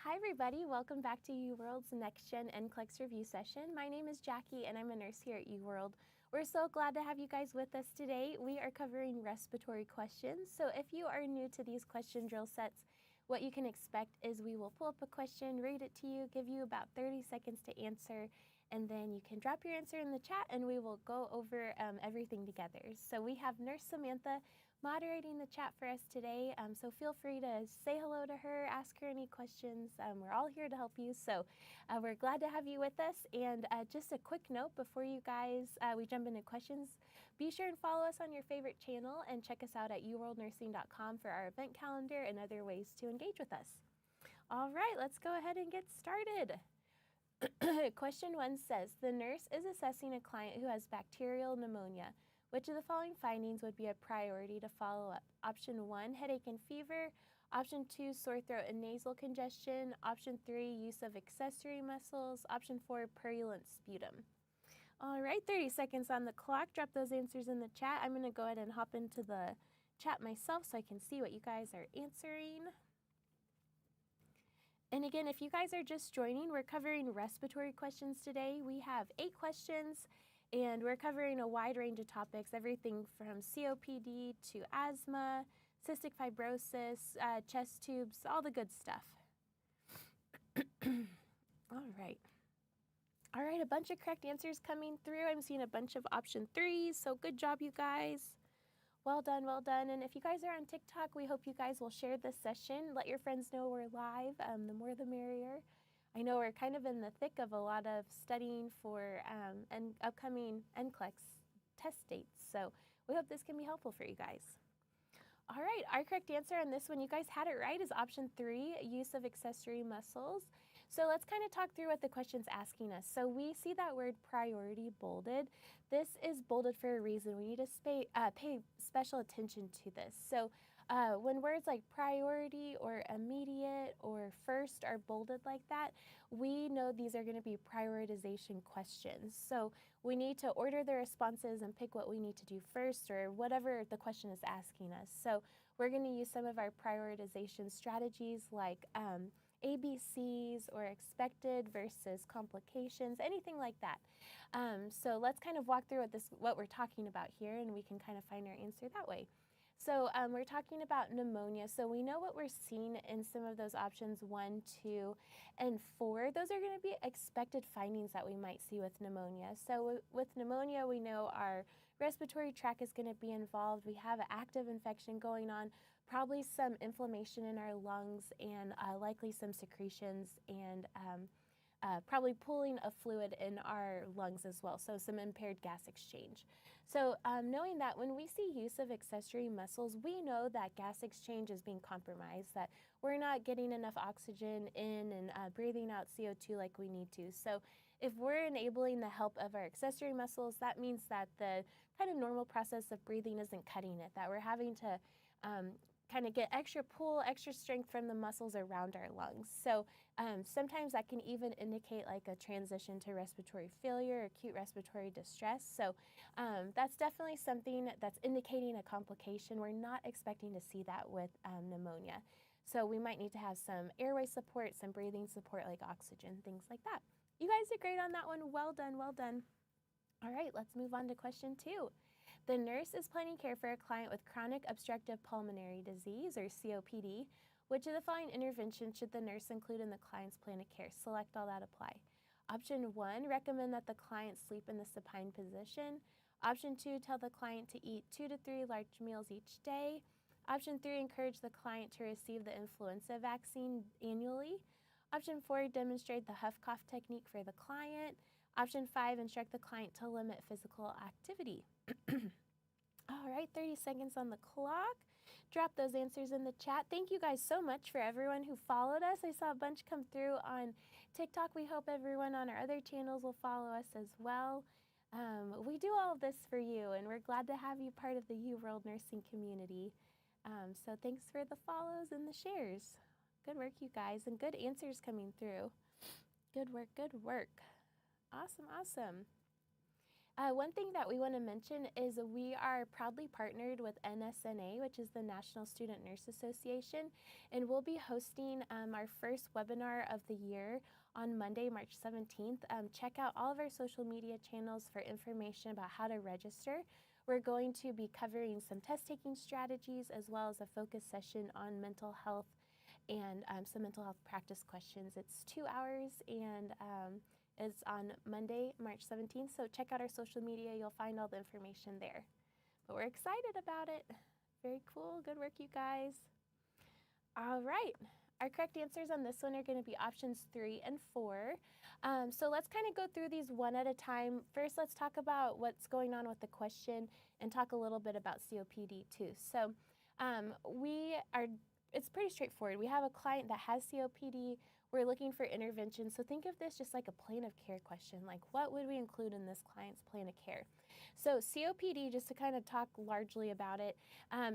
Hi everybody, welcome back to UWorld's Next Gen NCLEX review session. My name is Jackie and I'm a nurse here at UWorld. We're so glad to have you guys with us today. We are covering respiratory questions. So if you are new to these question drill sets, what you can expect is we will pull up a question, read it to you, give you about 30 seconds to answer, and then you can drop your answer in the chat and we will go over everything together. So we have Nurse Samantha moderating the chat for us today, so feel free to say hello to her, ask her any questions. We're all here to help you, so we're glad to have you with us. And just a quick note before you guys, we jump into questions, be sure and follow us on your favorite channel and check us out at uworldnursing.com for our event calendar and other ways to engage with us. All right, let's go ahead and get started. Question 1 says, the nurse is assessing a client who has bacterial pneumonia. Which of the following findings would be a priority to follow up? Option 1, headache and fever. Option 2, sore throat and nasal congestion. Option 3, use of accessory muscles. Option 4, purulent sputum. All right, 30 seconds on the clock. Drop those answers in the chat. I'm going to go ahead and hop into the chat myself so I can see what you guys are answering. And again, if you guys are just joining, we're covering respiratory questions today. We have 8 questions. And we're covering a wide range of topics, everything from COPD to asthma, cystic fibrosis, chest tubes, all the good stuff. All right, a bunch of correct answers coming through. I'm seeing a bunch of option 3s, so good job, you guys. Well done, well done. And if you guys are on TikTok, we hope you guys will share this session. Let your friends know we're live. The more the merrier. I know we're kind of in the thick of a lot of studying for upcoming NCLEX test dates, so we hope this can be helpful for you guys. All right, our correct answer on this one, you guys had it right, is option 3, use of accessory muscles. So let's kind of talk through what the question's asking us. So we see that word priority bolded. This is bolded for a reason. We need to pay special attention to this. So when words like priority or immediate or first are bolded like that, we know these are going to be prioritization questions. So we need to order the responses and pick what we need to do first or whatever the question is asking us. So we're going to use some of our prioritization strategies like ABCs or expected versus complications, anything like that. So let's kind of walk through what we're talking about here, and we can kind of find our answer that way. So we're talking about pneumonia. So we know what we're seeing in some of those options 1, 2, and 4. Those are going to be expected findings that we might see with pneumonia. So with pneumonia, we know our respiratory tract is going to be involved. We have an active infection going on, probably some inflammation in our lungs, and likely some secretions and probably pooling of fluid in our lungs as well, so some impaired gas exchange. So knowing that when we see use of accessory muscles, we know that gas exchange is being compromised, that we're not getting enough oxygen in and breathing out CO2 like we need to. So if we're enabling the help of our accessory muscles, that means that the kind of normal process of breathing isn't cutting it, that we're having to kind of get extra pull, extra strength from the muscles around our lungs. So sometimes that can even indicate like a transition to respiratory failure, acute respiratory distress. So that's definitely something that's indicating a complication. We're not expecting to see that with pneumonia. So we might need to have some airway support, some breathing support like oxygen, things like that. You guys did great on that one. Well done, well done. All right, let's move on to question 2. The nurse is planning care for a client with chronic obstructive pulmonary disease, or COPD. Which of the following interventions should the nurse include in the client's plan of care? Select all that apply. Option 1, recommend that the client sleep in the supine position. Option 2, tell the client to eat 2 to 3 large meals each day. Option 3, encourage the client to receive the influenza vaccine annually. Option 4, demonstrate the huff cough technique for the client. Option 5, instruct the client to limit physical activity. All right, 30 seconds on the clock. Drop those answers in the chat. Thank you guys so much for everyone who followed us. I saw a bunch come through on TikTok. We hope everyone on our other channels will follow us as well. We do all of this for you, and we're glad to have you part of the UWorld nursing community. So thanks for the follows and the shares. Good work, you guys, and good answers coming through. Good work, good work. Awesome, awesome. One thing that we want to mention is we are proudly partnered with NSNA, which is the National Student Nurse Association, and we'll be hosting our first webinar of the year on Monday, March 17th. Check out all of our social media channels for information about how to register. We're going to be covering some test-taking strategies as well as a focus session on mental health and some mental health practice questions. It's 2 hours and is on Monday, March 17th. So check out our social media. You'll find all the information there. But we're excited about it. Very cool. Good work, you guys. All right. Our correct answers on this one are going to be options 3 and 4. So let's kind of go through these one at a time. First, let's talk about what's going on with the question and talk a little bit about COPD too. So it's pretty straightforward. We have a client that has COPD. We're looking for intervention. So think of this just like a plan of care question, like what would we include in this client's plan of care? So COPD, just to kind of talk largely about it,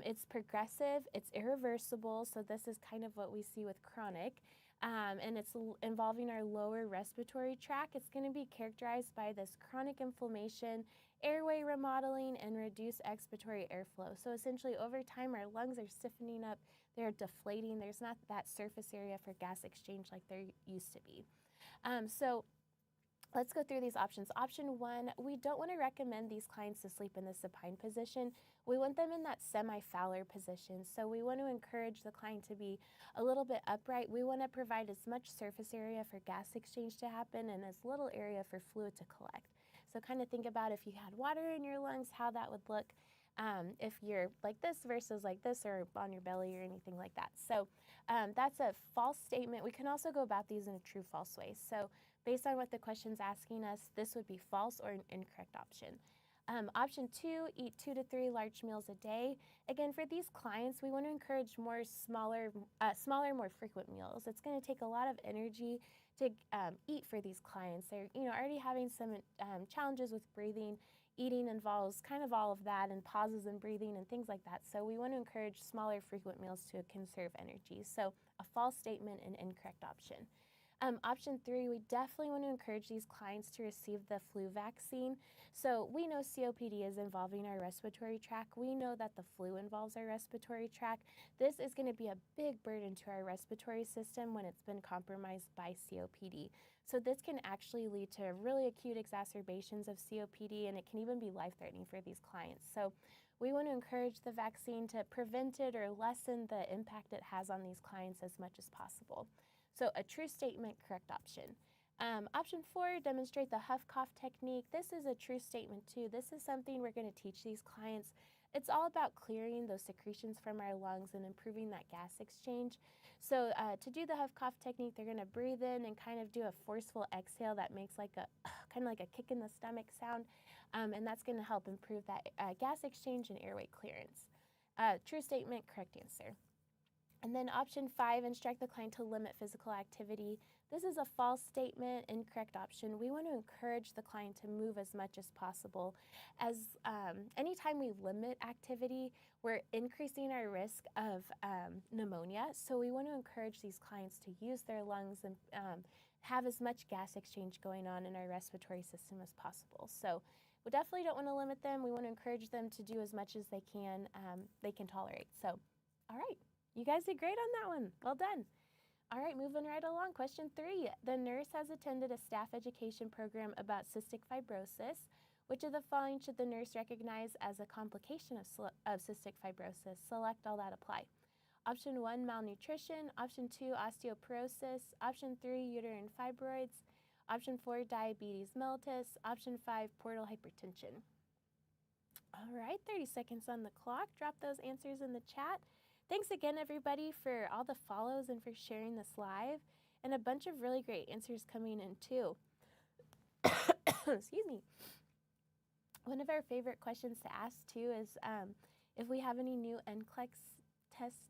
it's progressive, it's irreversible. So this is kind of what we see with chronic. And it's involving our lower respiratory tract. It's going to be characterized by this chronic inflammation, airway remodeling, and reduced expiratory airflow. So essentially over time our lungs are stiffening up, they're deflating, there's not that surface area for gas exchange like there used to be. So let's go through these options. Option 1, we don't want to recommend these clients to sleep in the supine position. We want them in that semi-Fowler position. So we want to encourage the client to be a little bit upright. We want to provide as much surface area for gas exchange to happen and as little area for fluid to collect. So kind of think about if you had water in your lungs, how that would look if you're like this versus like this or on your belly or anything like that. So that's a false statement. We can also go about these in a true false way. So based on what the question's asking us, this would be false or an incorrect option. Option 2, eat 2 to 3 large meals a day. Again, for these clients, we want to encourage smaller, more frequent meals. It's going to take a lot of energy to eat for these clients. They're already having some challenges with breathing. Eating involves kind of all of that and pauses in breathing and things like that. So we want to encourage smaller, frequent meals to conserve energy. So a false statement, an incorrect option. Option 3, we definitely want to encourage these clients to receive the flu vaccine. So we know COPD is involving our respiratory tract. We know that the flu involves our respiratory tract. This is going to be a big burden to our respiratory system when it's been compromised by COPD. So this can actually lead to really acute exacerbations of COPD, and it can even be life-threatening for these clients. So we want to encourage the vaccine to prevent it or lessen the impact it has on these clients as much as possible. So a true statement, correct option. Option 4, demonstrate the huff-cough technique. This is a true statement too. This is something we're going to teach these clients. It's all about clearing those secretions from our lungs and improving that gas exchange. So to do the huff-cough technique, they're going to breathe in and kind of do a forceful exhale that makes like a kind of like a kick in the stomach sound, and that's going to help improve that gas exchange and airway clearance. True statement, correct answer. And then option 5, instruct the client to limit physical activity. This is a false statement, incorrect option. We want to encourage the client to move as much as possible. As anytime we limit activity, we're increasing our risk of pneumonia. So we want to encourage these clients to use their lungs and have as much gas exchange going on in our respiratory system as possible. So we definitely don't want to limit them. We want to encourage them to do as much as they can tolerate. So, all right. You guys did great on that one. Well done. All right, moving right along. Question 3. The nurse has attended a staff education program about cystic fibrosis. Which of the following should the nurse recognize as a complication of cystic fibrosis? Select all that apply. Option 1, malnutrition. Option 2, osteoporosis. Option 3, uterine fibroids. Option 4, diabetes mellitus. Option 5, portal hypertension. All right, 30 seconds on the clock. Drop those answers in the chat. Thanks again, everybody, for all the follows and for sharing this live, and a bunch of really great answers coming in, too. Excuse me. One of our favorite questions to ask, too, is if we have any new NCLEX test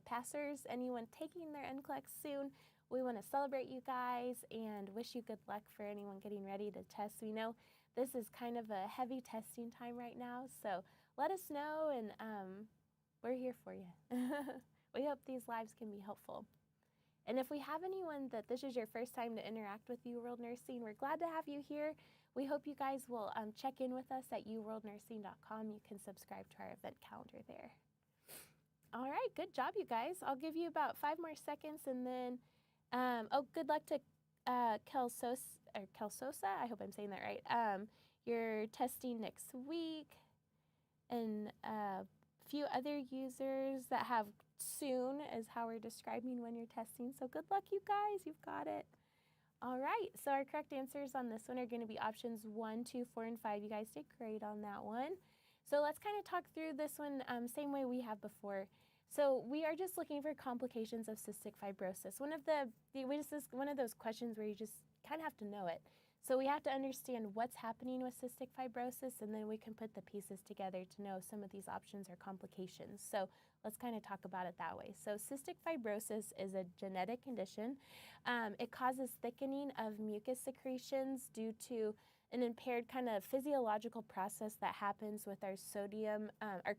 passers, anyone taking their NCLEX soon. We want to celebrate you guys and wish you good luck for anyone getting ready to test. We know this is kind of a heavy testing time right now, so let us know, and we're here for you. We hope these lives can be helpful. And if we have anyone that this is your first time to interact with UWorld Nursing, we're glad to have you here. we hope you guys will check in with us at uworldnursing.com. You can subscribe to our event calendar there. All right, good job, you guys. I'll give you about 5 more seconds, and then, good luck to Kelsosa. I hope I'm saying that right. You're testing next week, and a few other users that have soon is how we're describing when you're testing. So good luck, you guys. You've got it. All right, so our correct answers on this one are going to be options 1, 2, 4, and 5. You guys did great on that one. So let's kind of talk through this one same way we have before. So we are just looking for complications of cystic fibrosis. One of those questions where you just kind of have to know it. So we have to understand what's happening with cystic fibrosis, and then we can put the pieces together to know some of these options are complications. So let's kind of talk about it that way. So cystic fibrosis is a genetic condition. It causes thickening of mucus secretions due to an impaired kind of physiological process that happens with our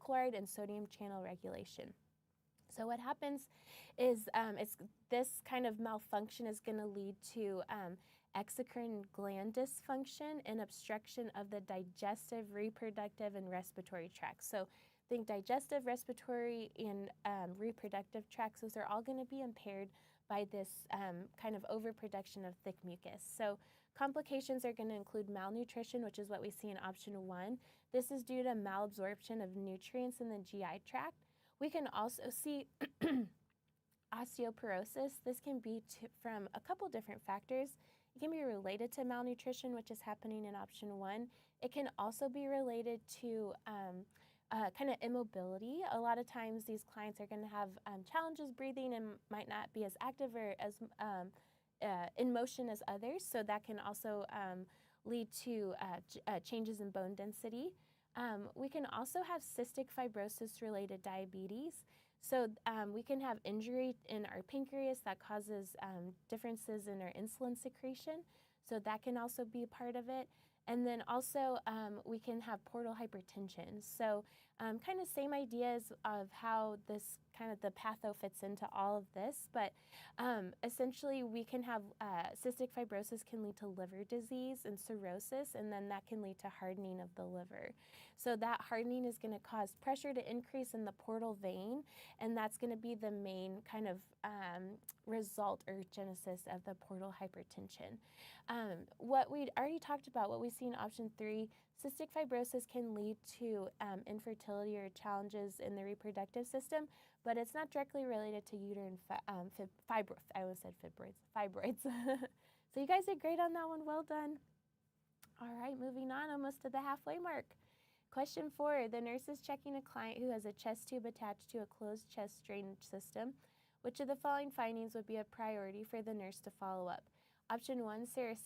chloride and sodium channel regulation. So what happens is this kind of malfunction is going to lead to exocrine gland dysfunction and obstruction of the digestive, reproductive, and respiratory tracts. So think digestive, respiratory, and reproductive tracts. Those are all going to be impaired by this kind of overproduction of thick mucus. So complications are going to include malnutrition, which is what we see in option 1. This is due to malabsorption of nutrients in the GI tract. We can also see osteoporosis. This can be from a couple different factors. It can be related to malnutrition, which is happening in option 1. It can also be related to kind of immobility. A lot of times these clients are going to have challenges breathing and might not be as active or as in motion as others. So that can also lead to changes in bone density. We can also have cystic fibrosis related diabetes. So we can have injury in our pancreas that causes differences in our insulin secretion. So that can also be a part of it. And then also we can have portal hypertension. So kind of same ideas of how this kind of the patho fits into all of this, but essentially we can have cystic fibrosis can lead to liver disease and cirrhosis, and then that can lead to hardening of the liver. So that hardening is going to cause pressure to increase in the portal vein, and that's going to be the main kind of result or genesis of the portal hypertension. What we already talked about, what we see in option 3, cystic fibrosis can lead to infertility or challenges in the reproductive system, but it's not directly related to uterine fibroids. I almost said fibroids. So you guys did great on that one. Well done. All right, moving on, almost to the halfway mark. Question 4, the nurse is checking a client who has a chest tube attached to a closed chest drainage system. Which of the following findings would be a priority for the nurse to follow up? Option 1, serous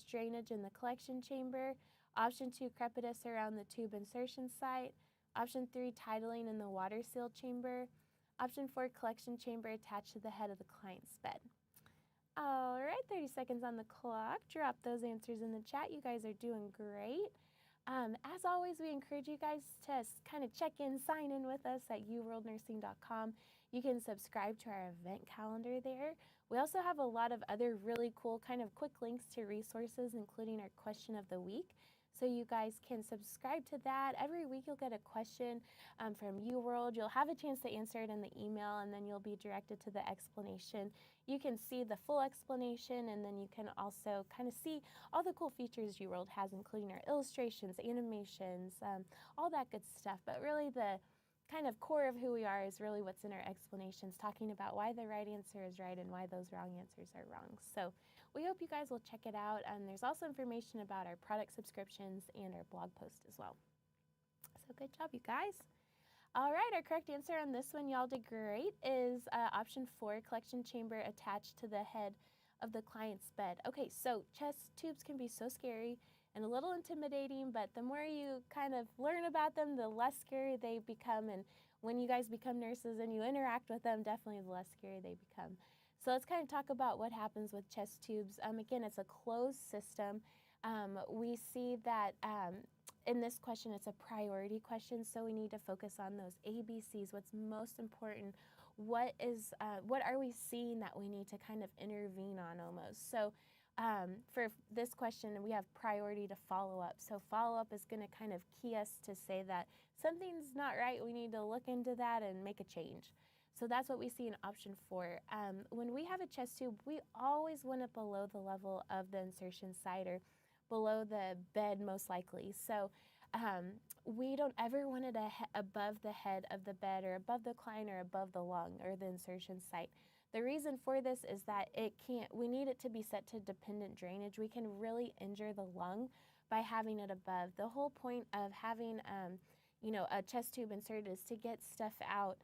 drainage in the collection chamber. Option 2, crepitus around the tube insertion site. Option 3, titling in the water seal chamber. Option 4, collection chamber attached to the head of the client's bed. All right, 30 seconds on the clock. Drop those answers in the chat. You guys are doing great. As always, we encourage you guys to kind of check in, sign in with us at uworldnursing.com. You can subscribe to our event calendar there. We also have a lot of other really cool kind of quick links to resources, including our question of the week. So you guys can subscribe to that. Every week you'll get a question from UWorld. You'll have a chance to answer it in the email, and then you'll be directed to the explanation. You can see the full explanation, and then you can also kind of see all the cool features UWorld has, including our illustrations, animations, all that good stuff. But really the kind of core of who we are is really what's in our explanations, talking about why the right answer is right and why those wrong answers are wrong. So we hope you guys will check it out. There's also information about our product subscriptions and our blog post as well. So good job, you guys. All right, our correct answer on this one, y'all did great, is option 4, collection chamber attached to the head of the client's bed. Okay, so chest tubes can be so scary and a little intimidating, but the more you kind of learn about them, the less scary they become. And when you guys become nurses and you interact with them, definitely the less scary they become. So let's kind of talk about what happens with chest tubes. Again, it's a closed system. We see that in this question, it's a priority question, so we need to focus on those ABCs. What's most important? What are we seeing that we need to kind of intervene on almost? So for this question, we have priority to follow-up. So follow-up is going to kind of key us to say that something's not right. We need to look into that and make a change. So that's what we see in option 4. When we have a chest tube, we always want it below the level of the insertion site or below the bed most likely. So we don't ever want it above the head of the bed or above the client or above the lung or the insertion site. The reason for this is that we need it to be set to dependent drainage. We can really injure the lung by having it above. The whole point of having, a chest tube inserted is to get stuff out,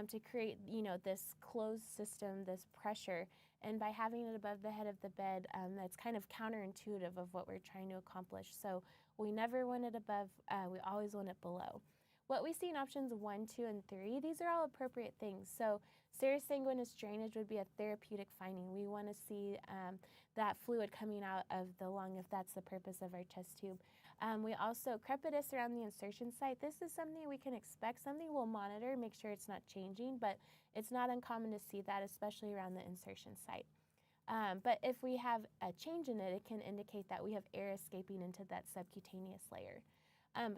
to create, this closed system, this pressure. And by having it above the head of the bed, that's kind of counterintuitive of what we're trying to accomplish. So we never want it above, we always want it below. What we see in options 1, 2, and 3, these are all appropriate things. So serous sanguineous drainage would be a therapeutic finding. We want to see that fluid coming out of the lung if that's the purpose of our chest tube. We also, crepitus around the insertion site, this is something we can expect, something we'll monitor, make sure it's not changing, but it's not uncommon to see that, especially around the insertion site. But if we have a change in it, it can indicate that we have air escaping into that subcutaneous layer.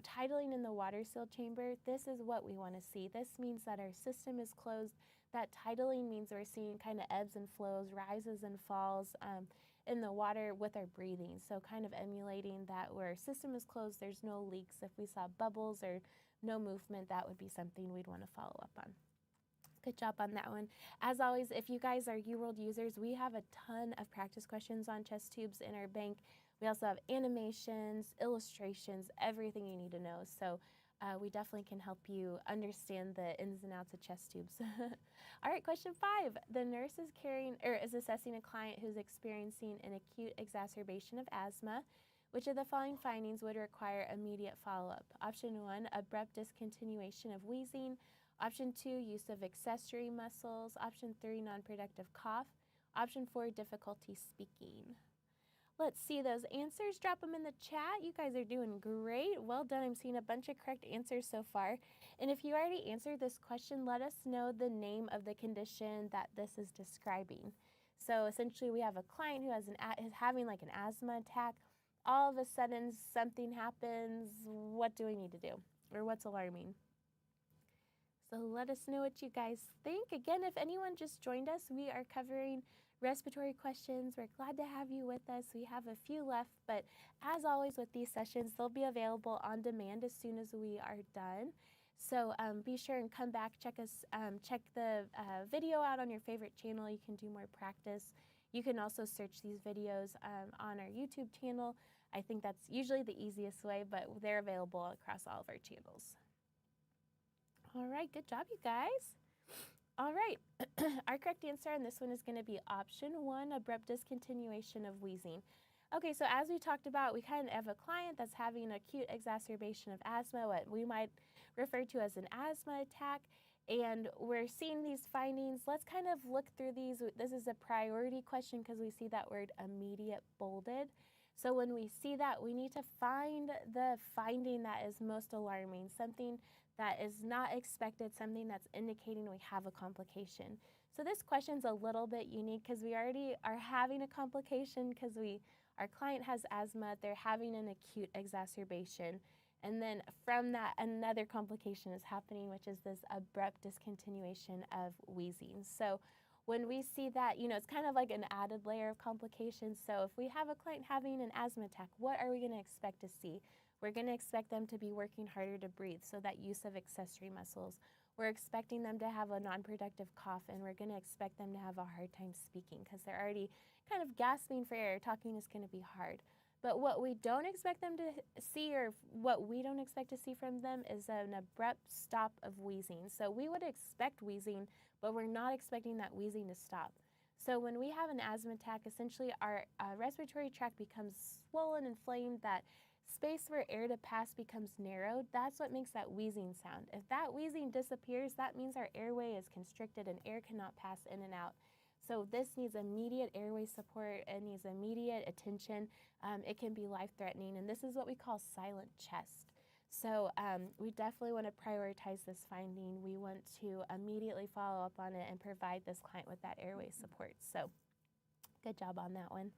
Tidling in the water seal chamber, this is what we want to see. This means that our system is closed. That tidling means we're seeing kind of ebbs and flows, rises and falls in the water with our breathing. So kind of emulating that where our system is closed, there's no leaks. If we saw bubbles or no movement, that would be something we'd want to follow up on. Good job on that one. As always, if you guys are UWorld users, we have a ton of practice questions on chest tubes in our bank. We also have animations, illustrations, everything you need to know. So we definitely can help you understand the ins and outs of chest tubes. All right, question 5. The nurse is assessing a client who's experiencing an acute exacerbation of asthma. Which of the following findings would require immediate follow-up? Option 1, abrupt discontinuation of wheezing. Option 2, use of accessory muscles. Option 3, non-productive cough. Option 4, difficulty speaking. Let's see those answers. Drop them in the chat. You guys are doing great. Well done. I'm seeing a bunch of correct answers so far. And if you already answered this question, let us know the name of the condition that this is describing. So essentially, we have a client who is having like an asthma attack. All of a sudden, something happens. What do we need to do? Or what's alarming? So let us know what you guys think. Again, if anyone just joined us, we are covering respiratory questions. We're glad to have you with us. We have a few left, but as always with these sessions, they'll be available on demand as soon as we are done. So be sure and come back, check the video out on your favorite channel. You can do more practice. You can also search these videos on our YouTube channel. I think that's usually the easiest way, but they're available across all of our channels. All right, good job, you guys. All right, our correct answer on this one is going to be option 1, abrupt discontinuation of wheezing. Okay, so as we talked about, we kind of have a client that's having an acute exacerbation of asthma, what we might refer to as an asthma attack, and we're seeing these findings. Let's kind of look through these. This is a priority question because we see that word immediate bolded. So when we see that, we need to find the finding that is most alarming, something that is not expected, something that's indicating we have a complication. So this question's a little bit unique because we already are having a complication because our client has asthma, they're having an acute exacerbation, and then from that, another complication is happening, which is this abrupt discontinuation of wheezing. So when we see that, it's kind of like an added layer of complications. So if we have a client having an asthma attack, what are we going to expect to see? We're going to expect them to be working harder to breathe, so that use of accessory muscles. We're expecting them to have a non-productive cough, and we're going to expect them to have a hard time speaking because they're already kind of gasping for air. Talking is going to be hard. But what we don't expect them to see, or what we don't expect to see from them, is an abrupt stop of wheezing. So we would expect wheezing, but we're not expecting that wheezing to stop. So when we have an asthma attack, essentially our respiratory tract becomes swollen, inflamed, that space for air to pass becomes narrowed. That's what makes that wheezing sound. If that wheezing disappears, that means our airway is constricted and air cannot pass in and out. So this needs immediate airway support. It needs immediate attention. It can be life-threatening, and this is what we call silent chest. So we definitely want to prioritize this finding. We want to immediately follow up on it and provide this client with that airway support. So good job on that one.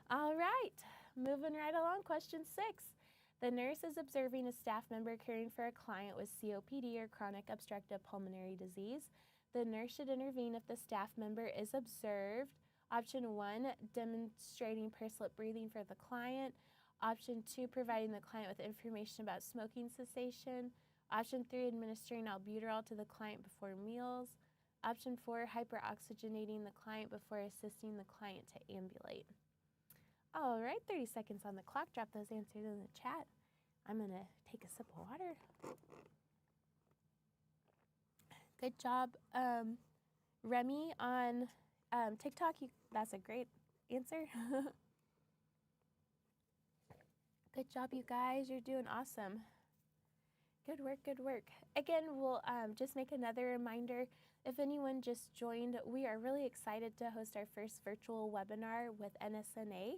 All right, moving right along. Question 6. The nurse is observing a staff member caring for a client with COPD or chronic obstructive pulmonary disease. The nurse should intervene if the staff member is observed. Option 1, demonstrating pursed-lip breathing for the client. Option 2, providing the client with information about smoking cessation. Option 3, administering albuterol to the client before meals. Option 4, hyperoxygenating the client before assisting the client to ambulate. All right, 30 seconds on the clock. Drop those answers in the chat. I'm going to take a sip of water. Good job, Remy on TikTok. That's a great answer. Good job, you guys. You're doing awesome. Good work, good work. Again, we'll just make another reminder. If anyone just joined, we are really excited to host our first virtual webinar with NSNA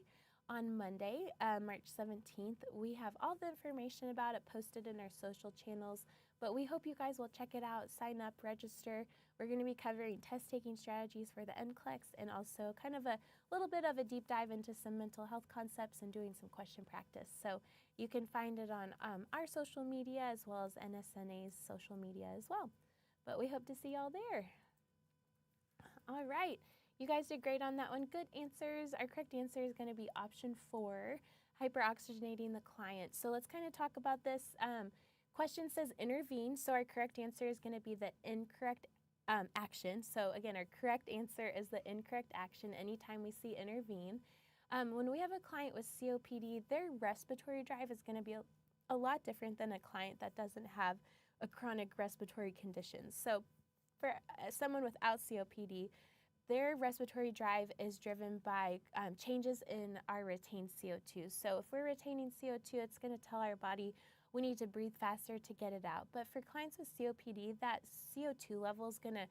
on Monday, March 17th. We have all the information about it posted in our social channels, but we hope you guys will check it out, sign up, register. We're going to be covering test-taking strategies for the NCLEX and also kind of a little bit of a deep dive into some mental health concepts and doing some question practice. So you can find it on our social media as well as NSNA's social media as well. But we hope to see y'all there. All right. You guys did great on that one. Good answers. Our correct answer is going to be option 4, hyperoxygenating the client. So let's kind of talk about this. Question says intervene. So our correct answer is going to be the incorrect action. So again, our correct answer is the incorrect action anytime we see intervene. When we have a client with COPD, their respiratory drive is going to be a lot different than a client that doesn't have a chronic respiratory condition. So for someone without COPD, their respiratory drive is driven by changes in our retained CO2. So if we're retaining CO2, it's going to tell our body we need to breathe faster to get it out. But for clients with COPD, that CO2 level is going to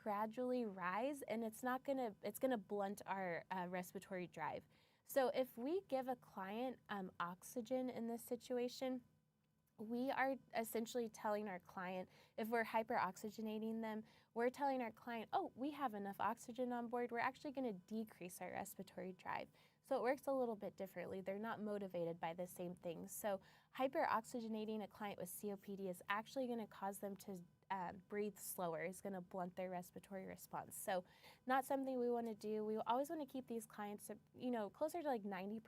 gradually rise, and it's going to blunt our respiratory drive. So if we give a client oxygen in this situation, we are essentially telling our client, if we're hyperoxygenating them, we're telling our client, oh, we have enough oxygen on board. We're actually going to decrease our respiratory drive. So it works a little bit differently. They're not motivated by the same things. So hyperoxygenating a client with COPD is actually going to cause them to breathe slower. It's going to blunt their respiratory response. So not something we want to do. We always want to keep these clients, closer to like 90%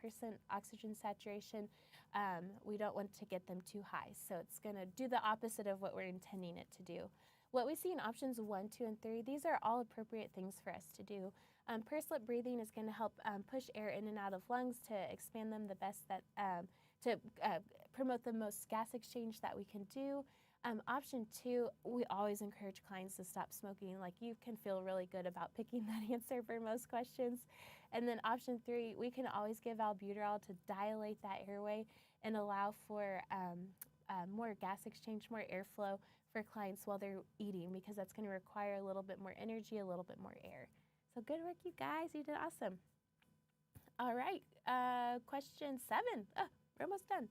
oxygen saturation. We don't want to get them too high. So it's going to do the opposite of what we're intending it to do. What we see in options 1, 2, and 3, these are all appropriate things for us to do. Pursed-lip breathing is going to help push air in and out of lungs to expand them the best to promote the most gas exchange that we can do. Option 2, we always encourage clients to stop smoking. Like, you can feel really good about picking that answer for most questions. And then option 3, we can always give albuterol to dilate that airway and allow for more gas exchange, more airflow for clients while they're eating, because that's going to require a little bit more energy, a little bit more air. So good work, you guys. You did awesome. All right, question 7. Oh, we're almost done.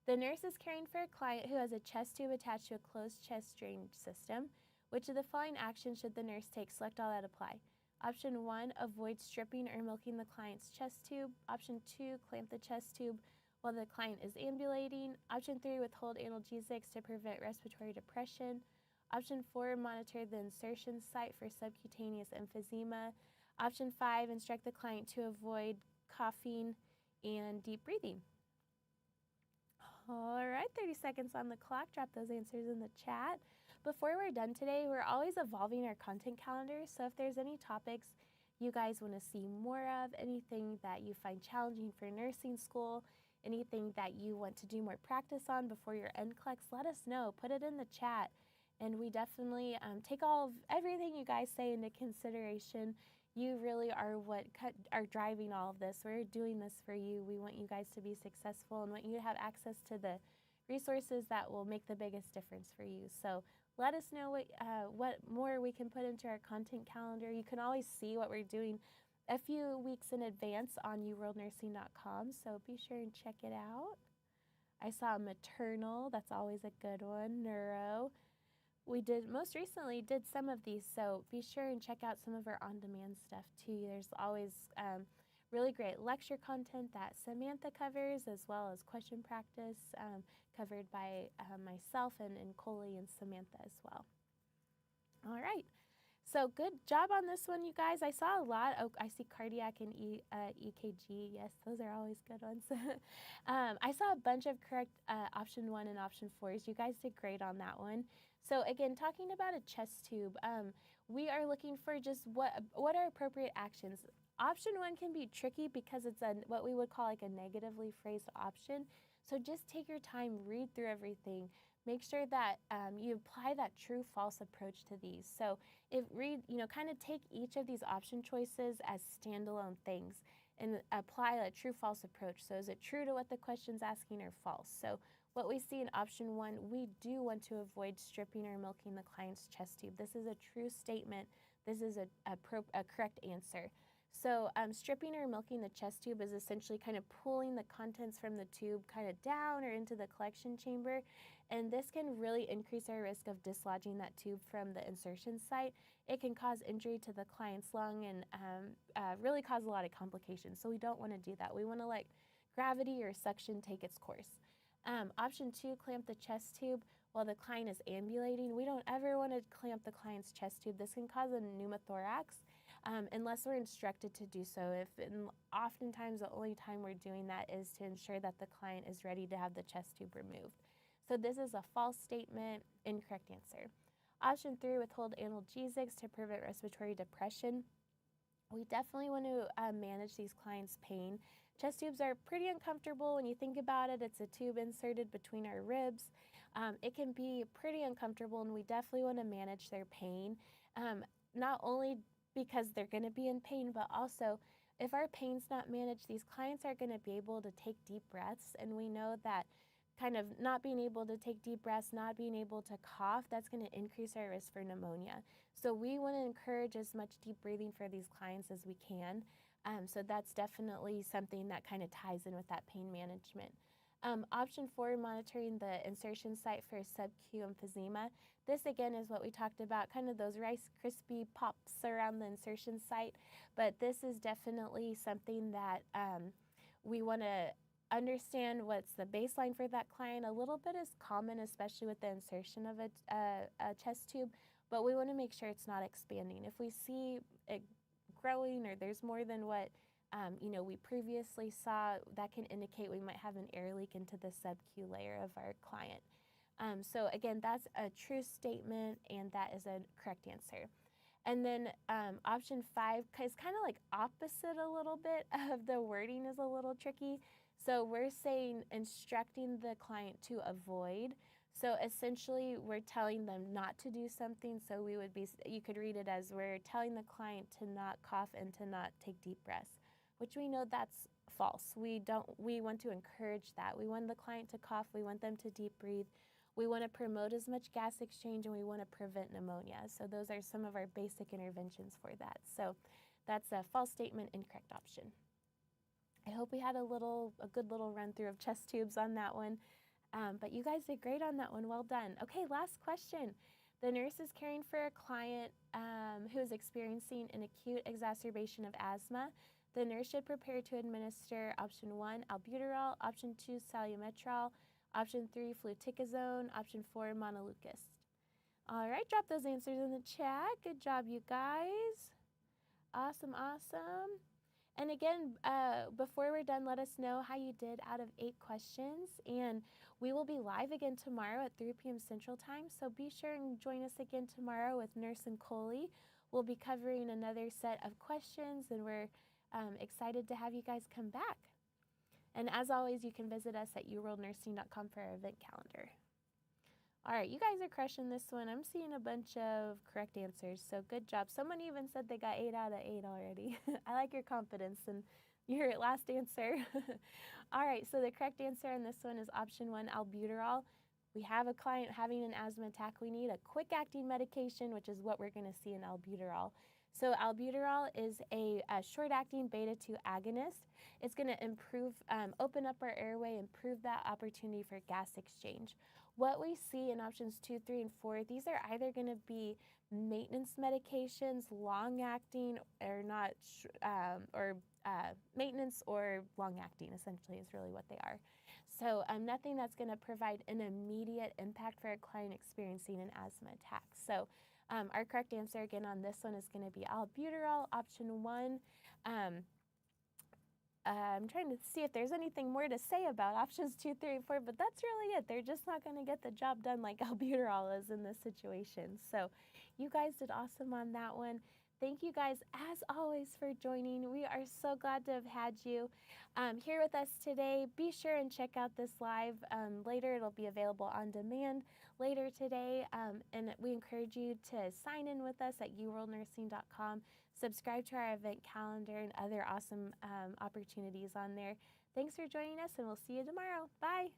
The nurse is caring for a client who has a chest tube attached to a closed chest drain system. Which of the following actions should the nurse take? Select all that apply. Option 1, avoid stripping or milking the client's chest tube. Option 2, clamp the chest tube while the client is ambulating. Option 3, withhold analgesics to prevent respiratory depression. Option 4, monitor the insertion site for subcutaneous emphysema. Option 5, instruct the client to avoid coughing and deep breathing. All right, 30 seconds on the clock. Drop those answers in the chat. Before we're done today, we're always evolving our content calendar. So if there's any topics you guys want to see more of, anything that you find challenging for nursing school, anything that you want to do more practice on before your NCLEX, let us know. Put it in the chat. And we definitely take everything you guys say into consideration. You really are what are driving all of this. We're doing this for you. We want you guys to be successful and want you to have access to the resources that will make the biggest difference for you. So let us know what more we can put into our content calendar. You can always see what we're doing a few weeks in advance on uworldnursing.com, so be sure and check it out. I saw maternal. That's always a good one. Neuro. We most recently did some of these, so be sure and check out some of our on-demand stuff too. There's always really great lecture content that Samantha covers, as well as question practice covered by myself and Coley and Samantha as well. All right. So good job on this one, you guys. I saw a lot. Oh, I see cardiac and EKG. Yes, those are always good ones. I saw a bunch of correct option 1 and option 4s. You guys did great on that one. So again, talking about a chest tube, we are looking for just what are appropriate actions. Option 1 can be tricky because it's what we would call like a negatively phrased option. So just take your time, read through everything. Make sure that you apply that true-false approach to these. So kind of take each of these option choices as standalone things and apply a true-false approach. So is it true to what the question's asking or false? So what we see in option 1, we do want to avoid stripping or milking the client's chest tube. This is a true statement. This is a correct answer. So stripping or milking the chest tube is essentially kind of pulling the contents from the tube kind of down or into the collection chamber, and this can really increase our risk of dislodging that tube from the insertion site. It can cause injury to the client's lung and really cause a lot of complications, so we don't want to do that. We want to let gravity or suction take its course. Option 2, clamp the chest tube while the client is ambulating. We don't ever want to clamp the client's chest tube. This can cause a pneumothorax unless we're instructed to do so. Oftentimes the only time we're doing that is to ensure that the client is ready to have the chest tube removed. So this is a false statement, incorrect answer. Option 3, withhold analgesics to prevent respiratory depression. We definitely want to manage these clients' pain. Chest tubes are pretty uncomfortable when you think about it. It's a tube inserted between our ribs. It can be pretty uncomfortable, and we definitely want to manage their pain, not only because they're going to be in pain, but also if our pain's not managed, these clients are going to be able to take deep breaths, and we know that kind of not being able to take deep breaths, not being able to cough, that's going to increase our risk for pneumonia. So we want to encourage as much deep breathing for these clients as we can. So that's definitely something that kind of ties in with that pain management. Option 4, monitoring the insertion site for sub-Q emphysema. This again is what we talked about, kind of those Rice Krispie pops around the insertion site, but this is definitely something that we want to understand what's the baseline for that client. A little bit is common, especially with the insertion of a chest tube, but we want to make sure it's not expanding. If we see it growing or there's more than what we previously saw, that can indicate we might have an air leak into the sub-Q layer of our client. So again, that's a true statement, and that is a correct answer. And then option 5 is kind of like opposite a little bit of the wording is a little tricky. So we're saying instructing the client to avoid. So essentially we're telling them not to do something. So you could read it as we're telling the client to not cough and to not take deep breaths, which we know that's false. We want to encourage that. We want the client to cough. We want them to deep breathe. We want to promote as much gas exchange, and we want to prevent pneumonia. So those are some of our basic interventions for that. So that's a false statement, incorrect option. I hope we had a good little run through of chest tubes on that one. But you guys did great on that one. Well done. Okay, last question. The nurse is caring for a client who is experiencing an acute exacerbation of asthma. The nurse should prepare to administer option 1, albuterol, option 2, salmeterol, option 3, fluticasone, option 4, montelukast. All right, drop those answers in the chat. Good job, you guys. Awesome, awesome. And again, before we're done, let us know how you did out of 8 questions. And we will be live again tomorrow at 3 p.m. Central Time. So be sure and join us again tomorrow with Nurse and Coley. We'll be covering another set of questions, and we're excited to have you guys come back. And as always, you can visit us at yourworldnursing.com for our event calendar. All right, you guys are crushing this one. I'm seeing a bunch of correct answers, so good job. Someone even said they got 8 out of 8 already. I like your confidence and your last answer. All right, so the correct answer on this one is option 1, albuterol. We have a client having an asthma attack. We need a quick-acting medication, which is what we're going to see in albuterol. So albuterol is a short-acting beta-2 agonist. It's going to open up our airway, improve that opportunity for gas exchange. What we see in options 2, 3, and 4, these are either going to be maintenance medications, long-acting, or not, or maintenance or long-acting, essentially, is really what they are. So nothing that's going to provide an immediate impact for a client experiencing an asthma attack. So our correct answer again on this one is going to be albuterol, option 1. I'm trying to see if there's anything more to say about options 2, 3, and 4, but that's really it. They're just not going to get the job done like albuterol is in this situation. So you guys did awesome on that one. Thank you guys, as always, for joining. We are so glad to have had you here with us today. Be sure and check out this live later. It'll be available on demand later today. And we encourage you to sign in with us at uworldnursing.com. Subscribe to our event calendar and other awesome opportunities on there. Thanks for joining us, and we'll see you tomorrow. Bye.